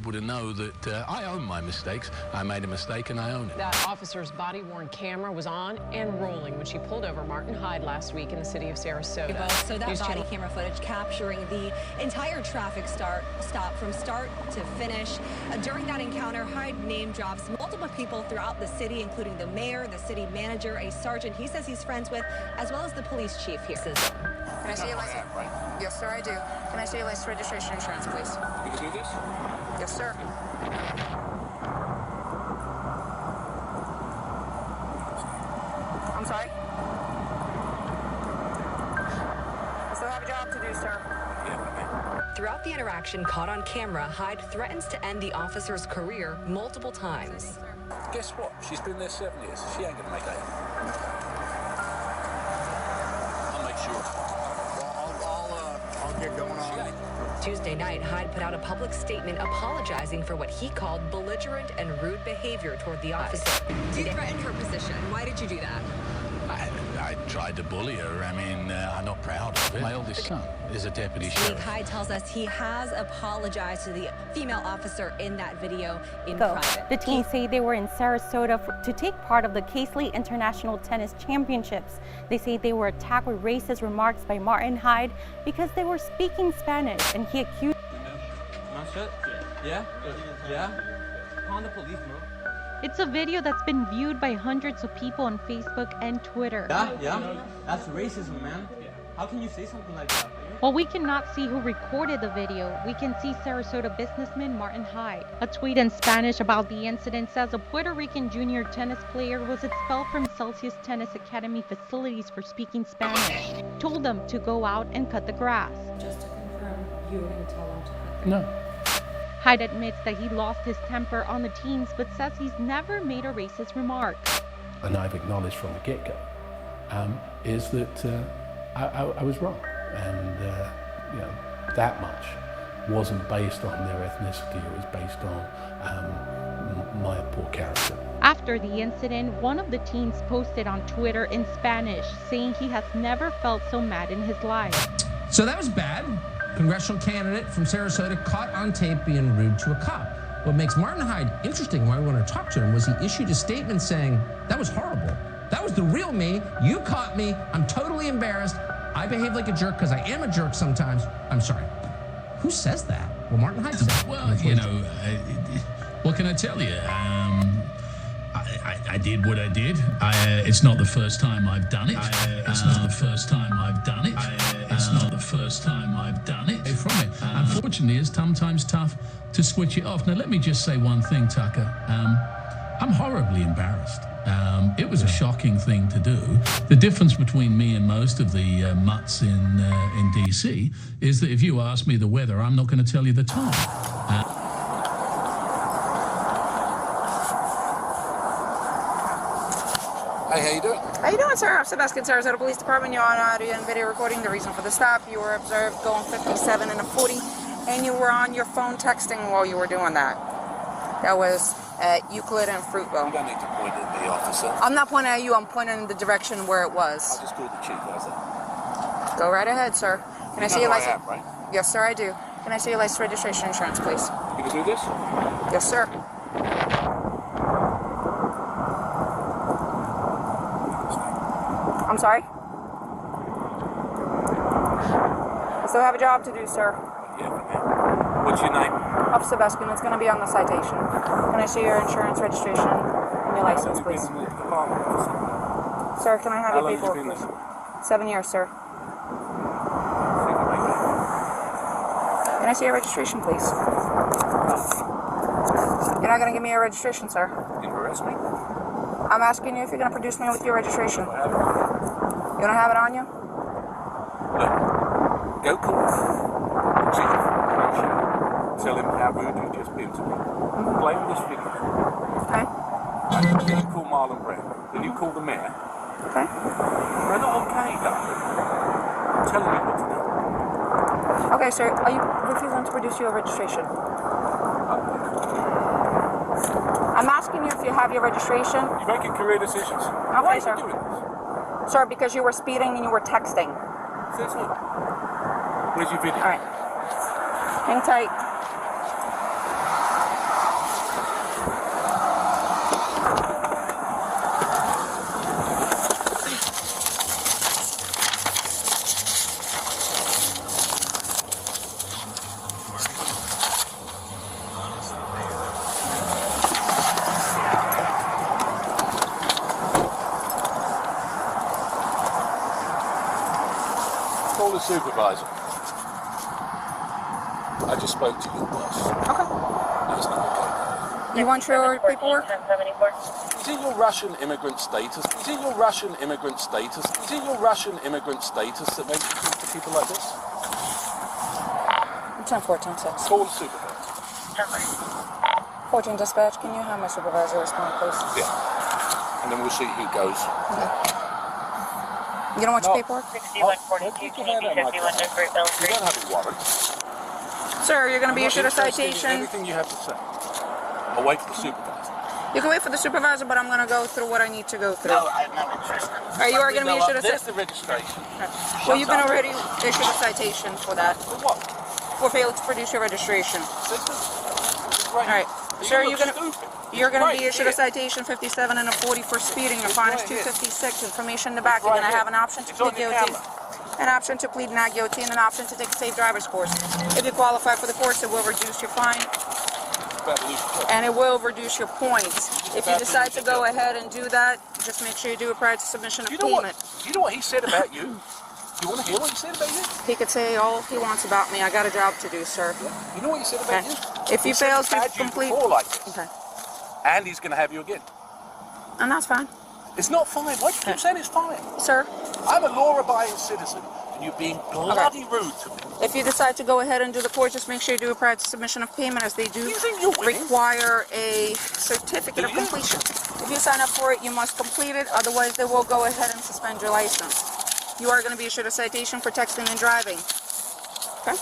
People to know that I own my mistakes. I made a mistake and I own it. That officer's body-worn camera was on and rolling when she pulled over Martin Hyde last week in the city of Sarasota. So that body camera footage capturing the entire traffic stop from start to finish. During that encounter, Hyde name drops multiple people throughout the city, including the mayor, the city manager, a sergeant he says he's friends with, as well as the police chief here. Can I see your license? Yes, sir, I do. Can I see your license, registration, insurance, please? You can do this? Yes, sir. I'm sorry? I still have a job to do, sir. Throughout the interaction caught on camera, Hyde threatens to end the officer's career multiple times. Guess what? She's been there 7 years. She ain't gonna make that. I'll make sure. Well, I'll get going on. Tuesday night, Hyde put out a public statement apologizing for what he called belligerent and rude behavior toward the officer. You threatened her position. Why did you do that? I tried to bully her. I mean, I'm not proud of it. My oldest son is a deputy sheriff. Hyde tells us he has apologized to the female officer in that video in private. The teens say they were in Sarasota to take part of the Casely International Tennis Championships. They say they were attacked with racist remarks by Martin Hyde because they were speaking Spanish, and he accused. Yeah? Call the police, bro. It's a video that's been viewed by hundreds of people on Facebook and Twitter. Yeah? That's racism, man. How can you say something like that? While we cannot see who recorded the video, we can see Sarasota businessman Martin Hyde. A tweet in Spanish about the incident says a Puerto Rican junior tennis player was expelled from Celsius Tennis Academy facilities for speaking Spanish. Told them to go out and cut the grass. Just to confirm, you were going to tell them to cut the grass? No. Hyde admits that he lost his temper on the teams, but says he's never made a racist remark. And I've acknowledged from the get-go, is that I was wrong. And, that much wasn't based on their ethnicity, it was based on my poor character. After the incident, one of the teens posted on Twitter in Spanish, saying he has never felt so mad in his life. So that was bad. Congressional candidate from Sarasota caught on tape being rude to a cop. What makes Martin Hyde interesting, why we want to talk to him, was he issued a statement saying, that was horrible. That was the real me. You caught me. I'm totally embarrassed. I behave like a jerk because I am a jerk sometimes. I'm sorry. Who says that? Well, Martin Hyde said that. Well, what can I tell you? I did what I did. It's not the first time I've done it. It's not the first time I've done it. It's not the first time I've done it. From it. Unfortunately, it's sometimes tough to switch it off. Now, let me just say one thing, Tucker. I'm horribly embarrassed. It was a shocking thing to do. The difference between me and most of the mutts in D.C. is that if you ask me the weather, I'm not going to tell you the time. Hey, how you doing? How you doing, sir? I'm Sebastian, Sarasota Police Department. You're on audio and video recording. The reason for the stop, you were observed going 57 and a 40, and you were on your phone texting while you were doing that. That was at Euclid and Fruitville. You don't need to point at the officer. I'm not pointing at you. I'm pointing in the direction where it was. I just called the chief, how's that? Go right ahead, sir. Can I see your license? Right? Yes, sir, I do. Can I see your license, registration, insurance, please? You can do this? Yes, sir. I'm sorry? I still have a job to do, sir. Yeah, what's your name? Officer Sebastian, it's going to be on the citation. Can I see your insurance, registration, and your license, please? Sir, can I have your paperwork, please? 7 years, sir. Can I see your registration, please? You're not going to give me your registration, sir. You arrest me? I'm asking you if you're going to produce me with your registration. You don't have it on you? Look, go call the chief. Tell him how rude you just been to me. Play with this video. Okay. Then you call Marlon Brown. Then you call the mayor. Okay. They're not okay, darling. I'm telling you what to do. Okay, sir. Are you refusing to produce your registration? I'm asking you if you have your registration. You're making career decisions. Okay, Why are sir. you doing this? Sir, because you were speeding and you were texting. Says what? Where's your video? All right. Hang tight. the supervisor. I just spoke to your boss. Okay. That's not okay. You want your paperwork? Is it your Russian immigrant status? Is it your Russian immigrant status? Is it your Russian immigrant status that makes you speak to people like this? 10-4, 10-6. Call the supervisor. 14 dispatch, can you have my supervisor respond, please? Yeah. And then we'll see who goes. Okay. You don't want your paperwork? 6142, you don't have a warrant. Sir, you're going to be issued a Interested in citation. Everything you have to say. I'll wait for the supervisor. You can wait for the supervisor, but I'm going to go through what I need to go through. No, I'm not interested. All right, you are going to be issued a There's citation. the registration. Well, you've been already issued a citation for that. For what? For failing to produce your registration. All right. Sir, you're going to be issued a citation 57 and a 40 for speeding. Your fine is 256. Information in the back. You're going to have an option to plead guilty, an option to plead not guilty, and an option to take a safe driver's course. If you qualify for the course, it will reduce your fine, and it will reduce your points. If you decide to go ahead and do that, just make sure you do it prior to submission of payment. You know what he said about you? You want to hear what he said about you? He could say all he wants about me. I got a job to do, sir. You know what he said about you? If you fail to complete... Like this. Okay. And he's going to have you again. And that's fine. It's not fine. Why do you keep saying it's fine? Sir? I'm a law-abiding citizen, and you're being bloody rude to me. If you decide to go ahead and do the course, just make sure you do it prior to submission of payment, as they do require a certificate of completion. If you sign up for it, you must complete it. Otherwise, they will go ahead and suspend your license. You are going to be issued a citation for texting and driving. Okay?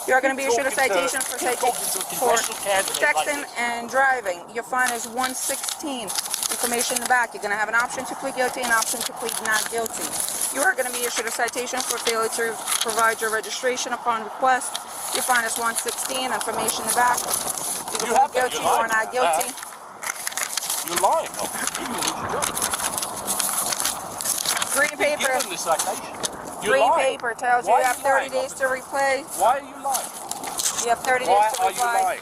You are going to be issued a citation for texting and driving. Your fine is $116. Information in the back. You're going to have an option to plead guilty and an option to plead not guilty. You are going to be issued a citation for failure to provide your registration upon request. Your fine is $116. Information in the back. You can plead guilty or not guilty. You're lying. Green paper. You're Green lying. paper tells you you have 30 days to replay. Why are you lying? You have 30 days to reply. Why are you lying?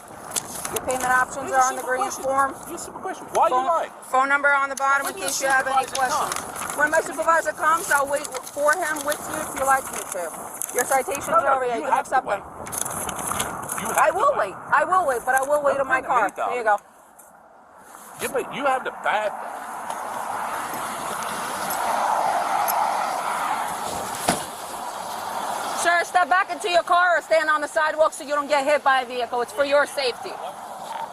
Your payment options are on the green form. Why are you lying? Phone number on the bottom in case you have any questions. When my supervisor comes, I'll wait for him with you if you like me to. Your citations are over here. You can accept them. I will wait. I will wait, but I will wait in my car. There you go. Yeah, but you have the bad. Sir, step back into your car or stand on the sidewalk so you don't get hit by a vehicle. It's for your safety.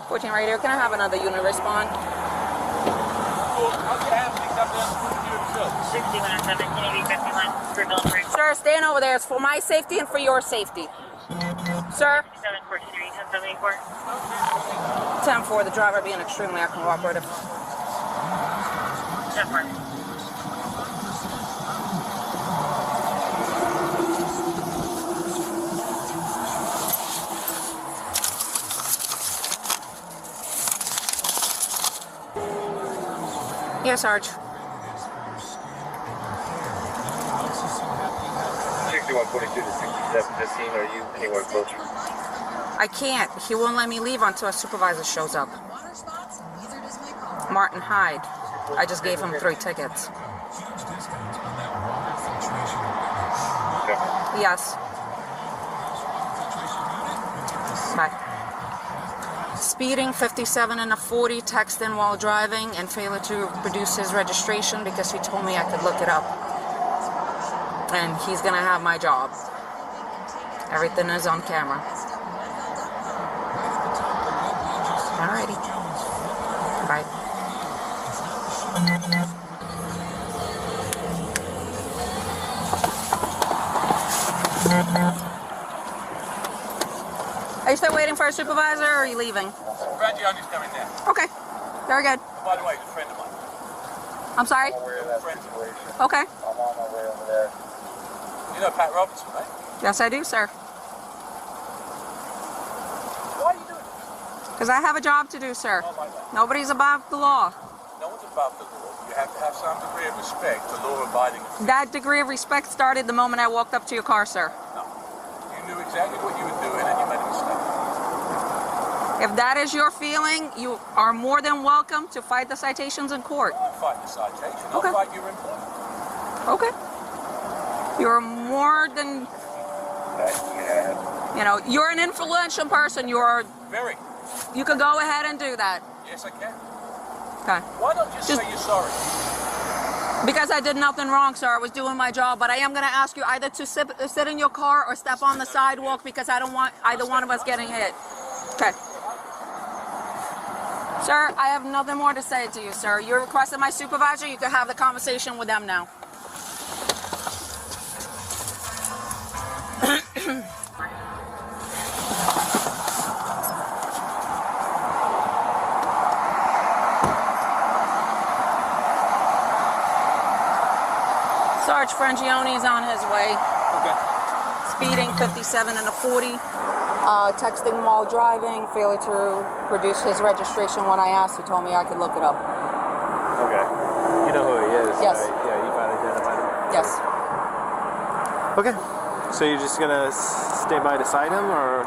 14 right here. Can I have another unit respond? 6117 Sir, stand over there. It's for my safety and for your safety. Sir? 10-4, the driver being extremely uncooperative. 10-4. Yes, Sarge. 6142 to 6715, are you anywhere closer? I can't. He won't let me leave until a supervisor shows up. Martin Hyde. I just gave him 3 tickets. Yes. Bye. Speeding, 57 and a 40, texting while driving, and failure to produce his registration because he told me I could look it up. And he's gonna have my job. Everything is on camera. Alrighty. Bye. Are you still waiting for a supervisor, or are you leaving? Rangioni's coming down. Okay. Very good. By the way, he's a friend of mine. I'm sorry? I'm aware of that situation. Okay. I'm on my way over there. You know Pat Robertson, right? Yes, I do, sir. Why are you doing this? Because I have a job to do, sir. Not like that. Nobody's above the law. No one's above the law. You have to have some degree of respect to law-abiding. That degree of respect started the moment I walked up to your car, sir. No. You knew exactly what you were doing and you made a mistake. If that is your feeling, you are more than welcome to fight the citations in court. I won't fight the citation. I'll Okay. fight your employment. Okay. You're more than You know, you're an influential person. Very. You could go ahead and do that. Yes, I can. Okay. Why not just say you're sorry? Because I did nothing wrong, sir. I was doing my job. But I am going to ask you either to sit in your car or step on the sidewalk because I don't want either one of us getting hit. Okay. Sir, I have nothing more to say to you, sir. You requested my supervisor. You can have the conversation with them now. Sarge Frangione is on his way. Okay. Speeding 57 and a 40. Texting while driving. Failure to produce his registration when I asked. He told me I could look it up. Okay. You know who he is? Yes. Right? Yeah, you found identified him? Yes. Okay. So you're just gonna stay by beside him, or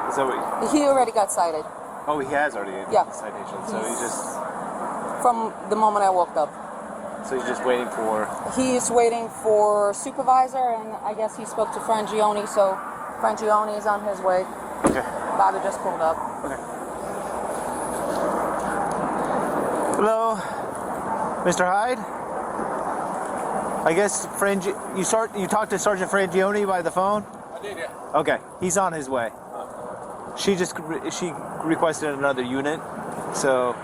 is that what? He already got cited. Oh, he has already Yeah. a citation. So he's just. From the moment I walked up. So he's just waiting for. He's waiting for supervisor, and I guess he spoke to Frangione, so Frangione is on his way. Okay. Bobby just pulled up. Okay. Hello, Mr. Hyde. I guess you talked to Sergeant Frangione by the phone? I did, yeah. Okay, he's on his way. She requested another unit, so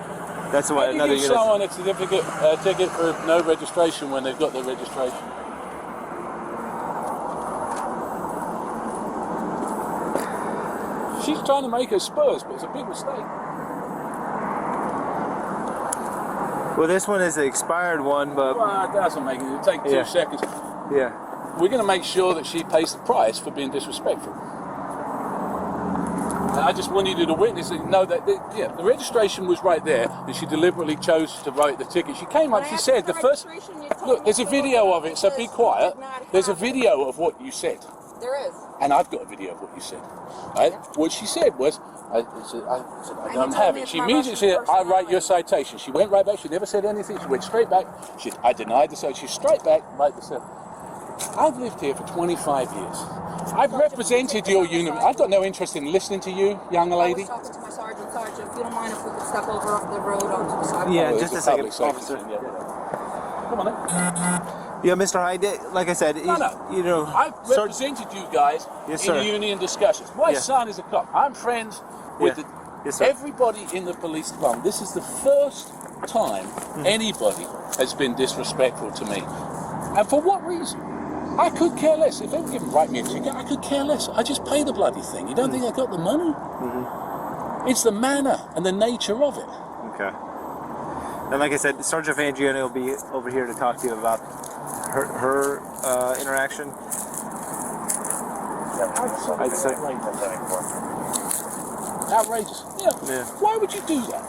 that's why another give unit. someone a ticket for no registration when they've got their registration? She's trying to make her spurs, but it's a big mistake. Well, this one is the expired one, but Well, it doesn't make it. It'll take 2 seconds. yeah. We're going to make sure that she pays the price for being disrespectful. And I just wanted you to witness and know that, the registration was right there, and she deliberately chose to write the ticket. She came up, she said, look, there's a video of it, so be quiet. There's a video of what you said. There is. And I've got a video of what you said. Right? What she said was, I don't have it. She immediately said, I write your citation. She went right back. She never said anything. She went straight back. I denied the citation. She's straight back, right the I've lived here for 25 years. I've represented your unit. I've got no interest in listening to you, young lady. I was talking to my sergeant. Sergeant, if you don't mind if we could step over off the road onto the sidewalk. Yeah, Oh, just a it's second, public officer. safety thing, Come on then. Yeah, Mr. Hyde, like I said, No. you know, I've represented you guys Yes, in sir. union discussions. My son is a cop. I'm friends with Yes, sir. everybody in the police department. This is the first time anybody has been disrespectful to me. And for what reason? I could care less. If they were going to write me a ticket, I could care less. I just pay the bloody thing. You don't think I got the money? It's the manner and the nature of it. Okay. And like I said, Sergeant Frangione will be over here to talk to you about her interaction. I'd say. Outrageous. Yeah. Why would you do that?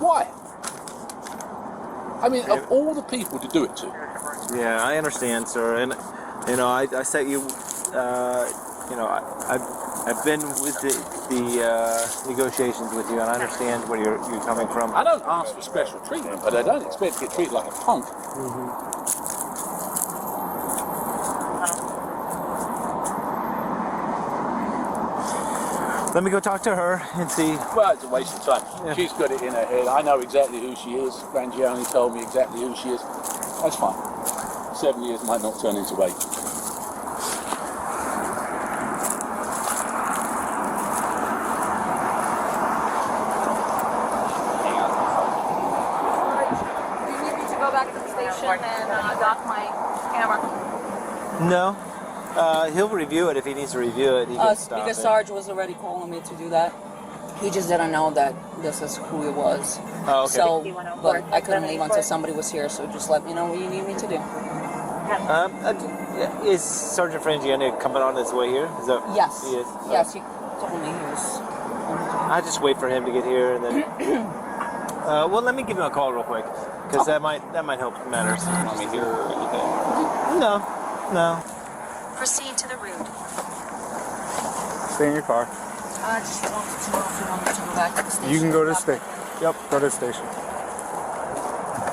Why? I mean, of all the people to do it to. Yeah, I understand, sir. And you know, I set you. You know, I've been with the negotiations with you, and I understand where you're coming from. I don't ask for special treatment, but I don't expect to get treated like a punk. Let me go talk to her and see. Well, it's a waste of time. Yeah. She's got it in her head. I know exactly who she is. Frangione told me exactly who she is. That's fine. 7 years might not turn into 8. Do you need me to go back to the station and dock my camera? No. He'll review it if he needs to review it. He can stop Because it. Sarge was already calling me to do that. He just didn't know that this is who it was. Oh, okay. So, but I couldn't leave until somebody was here, so just let me know what you need me to do. Is Sergeant Frangione coming on his way here? Is that? Yes. He is. Yes, he told me he was. I just wait for him to get here, and then. Well, let me give him a call real quick, because that might help matters. No. Proceed to the route. Stay in your car. I just wanted to know if you wanted to go back to the station. You can go to the station. Yep, go to the station.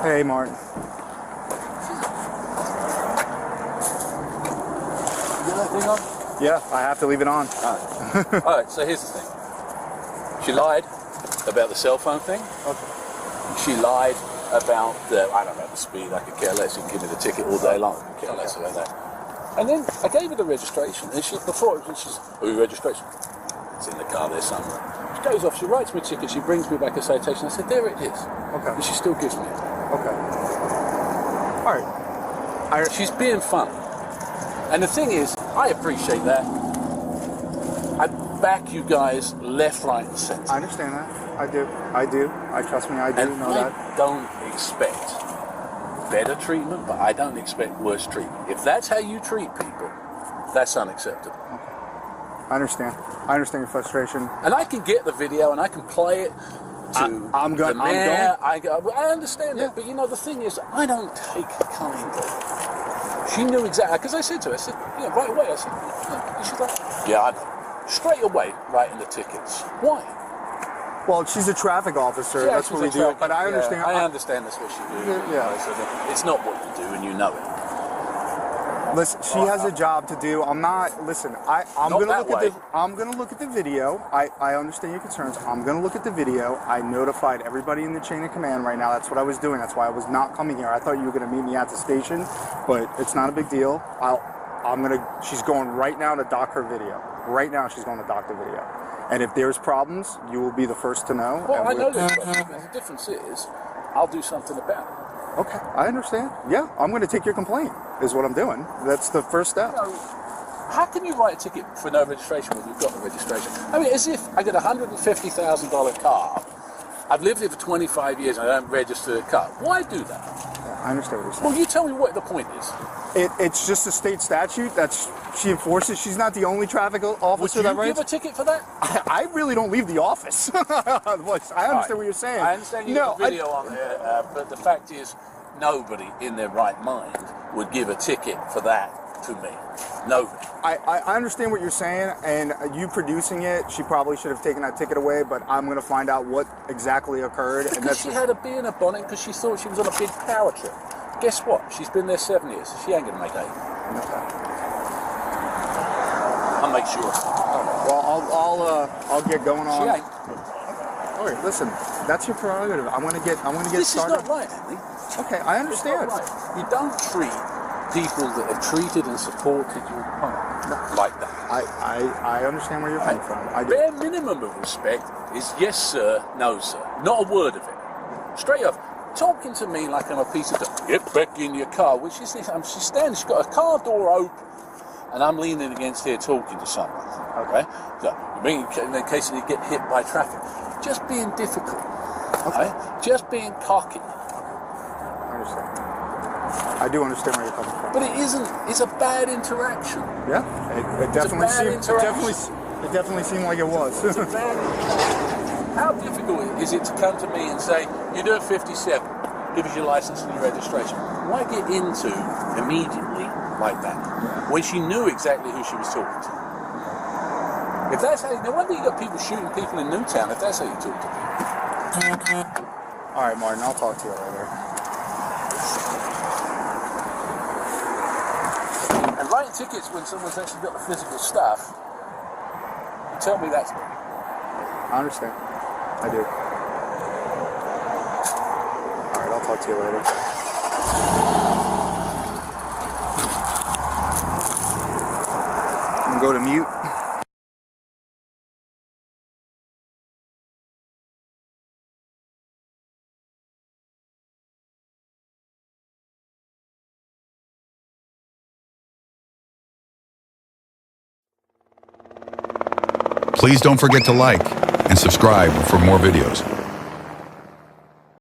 Hey, Martin. You got anything on? Yeah, I have to leave it on. All right, so here's the thing. She lied about the cell phone thing. Okay. She lied about the, I don't know, the speed. I could care less. You can give me the ticket all day long. I could care less about that. And then I gave her the registration, and she's, oh, your registration? It's in the car there somewhere. She goes off, she writes me a ticket, she brings me back a citation. I said, there it is. Okay. And she still gives me it. Okay. All right. She's being funny. And the thing is, I appreciate that. I back you guys left, right, and centre. I understand that. I do. Trust me, I do know that. I don't expect better treatment, but I don't expect worse treatment. If that's how you treat people, that's unacceptable. Okay. I understand your frustration. And I can get the video and I can play it to the mayor. I understand that, but you know, the thing is, I don't take kind of. She knew exactly, because I said to her, right away, I said, and she's like, yeah, I know. Straight away, writing the tickets. Why? Well, she's a traffic officer. Yeah, that's what we do. But I understand. I understand that's what she do. Yeah. It's not what you do, and you know it. Listen, she has a job to do. I'm not. Listen, I'm gonna look at the video. I understand your concerns. I'm gonna look at the video. I notified everybody in the chain of command right now. That's what I was doing. That's why I was not coming here. I thought you were gonna meet me at the station, but it's not a big deal. She's going right now to dock her video. Right now, she's going to dock the video. And if there's problems, you will be the first to know. Well, I know there's problems. The difference is, I'll do something about it. Okay, I understand. Yeah, I'm going to take your complaint, is what I'm doing. That's the first step. You know, how can you write a ticket for no registration when you've got the registration? I mean, as if I get a $150,000 car, I've lived here for 25 years and I don't register the car. Why do that? Yeah, I understand what you're saying. Well, you tell me what the point is. It's just a state statute that she enforces. She's not the only traffic officer that writes. Would you give a ticket for that? I really don't leave the office. I understand what you're saying. I understand you have a video on there, but the fact is, nobody in their right mind would give a ticket for that to me. Nobody. I understand what you're saying, and you producing it, she probably should have taken that ticket away, but I'm going to find out what exactly occurred. Because she had a bee in her bonnet because she thought she was on a big power trip. Guess what? She's been there 7 years. She ain't going to make 8. Okay. I'll make sure. Well, I'll get going on. She ain't. All right, listen, that's your prerogative. I want to get started. This is not right, Andy. Okay, I understand. Right. You don't treat people that have treated and supported your partner like that. I understand where you're coming from. Bare minimum of respect is yes sir, no sir. Not a word of it. Straight up. Talking to me like I'm a piece of dirt. Get back in your car. Which is this? She's standing. She's got a car door open, and I'm leaning against here talking to someone. Okay. So in case you get hit by traffic, just being difficult. Okay. Just being cocky. I understand. I do understand where you're coming from. But it isn't. It's a bad interaction. Yeah. It definitely seemed like it was. It's a bad interaction. How difficult is it to come to me and say, you're doing 57, give us your license and your registration? Why get into immediately like that when she knew exactly who she was talking to? If that's how, no wonder you got people shooting people in Newtown if that's how you talk to people. All right, Martin, I'll talk to you later. And writing tickets when someone's actually got the physical stuff, you tell me that's wrong. I understand. I do. All right, I'll talk to you later. I'm going to go to mute. Please don't forget to like and subscribe for more videos.